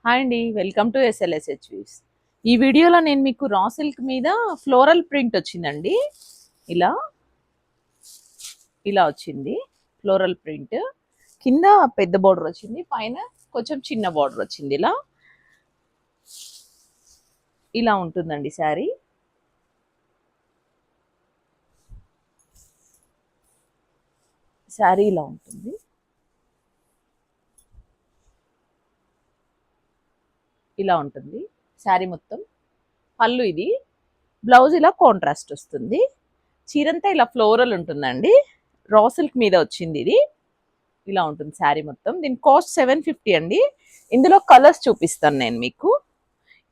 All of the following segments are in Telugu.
హాయ్ అండి, వెల్కమ్ టు ఎస్ఎల్ఎస్హెచ్ వ్యూస్. ఈ వీడియోలో నేను మీకు రా సిల్క్ మీద ఫ్లోరల్ ప్రింట్ వచ్చిందండి. ఇలా ఇలా వచ్చింది ఫ్లోరల్ ప్రింట్. కింద పెద్ద బార్డర్ వచ్చింది, పైన కొంచెం చిన్న బార్డర్ వచ్చింది. ఇలా ఇలా ఉంటుందండి శారీ. శారీ ఇలా ఉంటుంది. ఇలా ఉంటుంది శారీ మొత్తం. పళ్ళు ఇది, బ్లౌజ్ ఇలా కాంట్రాస్ట్ వస్తుంది. చీరంతా ఇలా ఫ్లోరల్ ఉంటుందండి. రా సిల్క్ మీద వచ్చింది ఇది. ఇలా ఉంటుంది శారీ మొత్తం. దీని కాస్ట్ 750 అండి. ఇందులో కలర్స్ చూపిస్తాను నేను మీకు.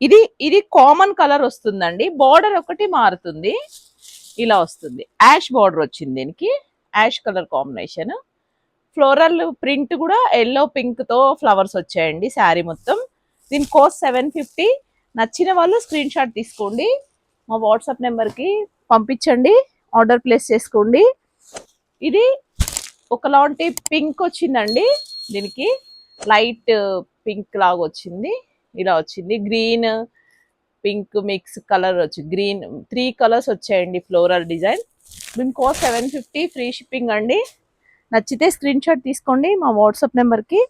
ఇది ఇది కామన్ కలర్ వస్తుందండి, బార్డర్ ఒకటి మారుతుంది. ఇలా వస్తుంది, యాష్ బార్డర్ వచ్చింది దీనికి, ash colour combination. Floral print కూడా ఎల్లో పింక్ తో ఫ్లవర్స్ వచ్చాయండి శారీ మొత్తం. దీని కాస్ట్ 750. నచ్చిన వాళ్ళు స్క్రీన్ షాట్ తీసుకోండి, మా వాట్సాప్ నెంబర్కి పంపించండి, ఆర్డర్ ప్లేస్ చేసుకోండి. ఇది ఒకలాంటి పింక్ వచ్చిందండి, దీనికి లైట్ పింక్ లాగా వచ్చింది. ఇలా వచ్చింది, గ్రీన్ పింక్ మిక్స్ కలర్ వచ్చి గ్రీన్ 3 కలర్స్ వచ్చాయండి ఫ్లోరల్ డిజైన్. దీని కాస్ట్ 750, ఫ్రీ షిప్పింగ్ అండి. నచ్చితే స్క్రీన్ షాట్ తీసుకోండి, మా వాట్సాప్ నెంబర్కి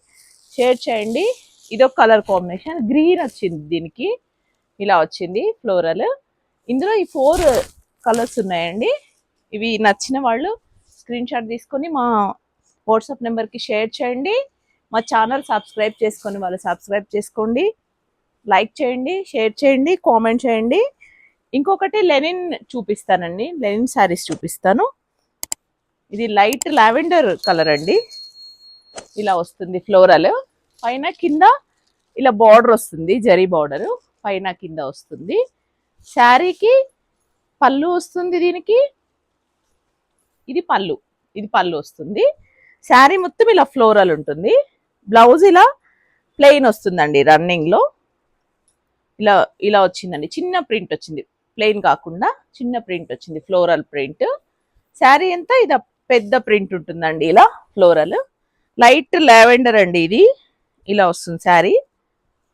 షేర్ చేయండి. ఇదొక కలర్ కాంబినేషన్, గ్రీన్ వచ్చింది దీనికి. ఇలా వచ్చింది ఫ్లోరల్. ఇందులో ఈ 4 కలర్స్ ఉన్నాయండి. ఇవి నచ్చిన వాళ్ళు స్క్రీన్ షాట్ తీసుకొని మా వాట్సాప్ నెంబర్కి షేర్ చేయండి. మా ఛానల్ సబ్స్క్రైబ్ చేసుకొని వాళ్ళు సబ్స్క్రైబ్ చేసుకోండి. లైక్ చేయండి, షేర్ చేయండి, కామెంట్ చేయండి. ఇంకొకటి లెనిన్ చూపిస్తానండి, లెనిన్ శారీస్ చూపిస్తాను. ఇది లైట్ లావెండర్ కలర్ అండి. ఇలా వస్తుంది ఫ్లోరల్. పైన కింద ఇలా బార్డర్ వస్తుంది, జరీ బార్డర్ పైన కింద వస్తుంది. శారీకి పళ్ళు వస్తుంది దీనికి. ఇది పళ్ళు, ఇది పళ్ళు వస్తుంది. శారీ మొత్తం ఇలా ఫ్లోరల్ ఉంటుంది. బ్లౌజ్ ఇలా ప్లెయిన్ వస్తుందండి, రన్నింగ్ లో ఇలా ఇలా వచ్చిందండి. చిన్న ప్రింట్ వచ్చింది, ప్లెయిన్ కాకుండా చిన్న ప్రింట్ వచ్చింది, ఫ్లోరల్ ప్రింట్. శారీ అంతా ఇది పెద్ద ప్రింట్ ఉంటుందండి, ఇలా ఫ్లోరల్. లైట్ లావెండర్ అండి ఇది. ఇలా వస్తుంది శారీ,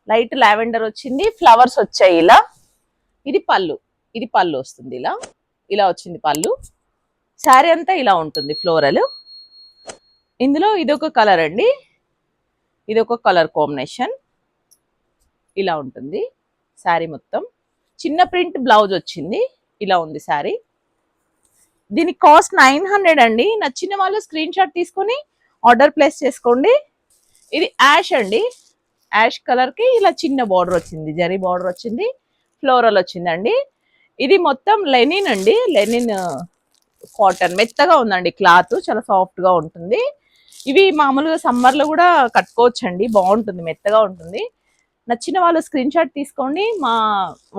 లైట్ లావెండర్ వచ్చింది, ఫ్లవర్స్ వచ్చాయి ఇలా. ఇది పళ్ళు, ఇది పళ్ళు వస్తుంది. ఇలా ఇలా వచ్చింది పళ్ళు. శారీ అంతా ఇలా ఉంటుంది ఫ్లోరల్. ఇందులో ఇదొక కలర్ అండి, ఇదొక కలర్ కాంబినేషన్. ఇలా ఉంటుంది శారీ మొత్తం. చిన్న ప్రింట్ బ్లౌజ్ వచ్చింది. ఇలా ఉంది శారీ. దీని కాస్ట్ 900 అండి. నచ్చిన వాళ్ళు స్క్రీన్ షాట్ తీసుకొని ఆర్డర్ ప్లేస్ చేసుకోండి. ఇది యాష్ అండి, యాష్ కలర్ కి ఇలా చిన్న బార్డర్ వచ్చింది, జరీ బార్డర్ వచ్చింది, ఫ్లోరల్ వచ్చిందండి. ఇది మొత్తం లెనిన్ అండి, లెనిన్ కాటన్. మెత్తగా ఉందండి క్లాత్, చాలా సాఫ్ట్ గా ఉంటుంది. ఇవి మామూలుగా సమ్మర్ లో కూడా కట్టుకోవచ్చు అండి, బాగుంటుంది, మెత్తగా ఉంటుంది. నచ్చిన వాళ్ళు స్క్రీన్ షాట్ తీసుకోండి, మా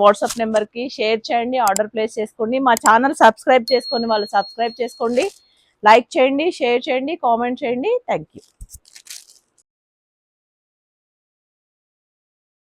వాట్సాప్ నెంబర్కి షేర్ చేయండి, ఆర్డర్ ప్లేస్ చేసుకోండి. మా ఛానల్ సబ్స్క్రైబ్ చేసుకొని వాళ్ళు సబ్స్క్రైబ్ చేసుకోండి. లైక్ చేయండి, షేర్ చేయండి, కామెంట్ చేయండి. Thank you.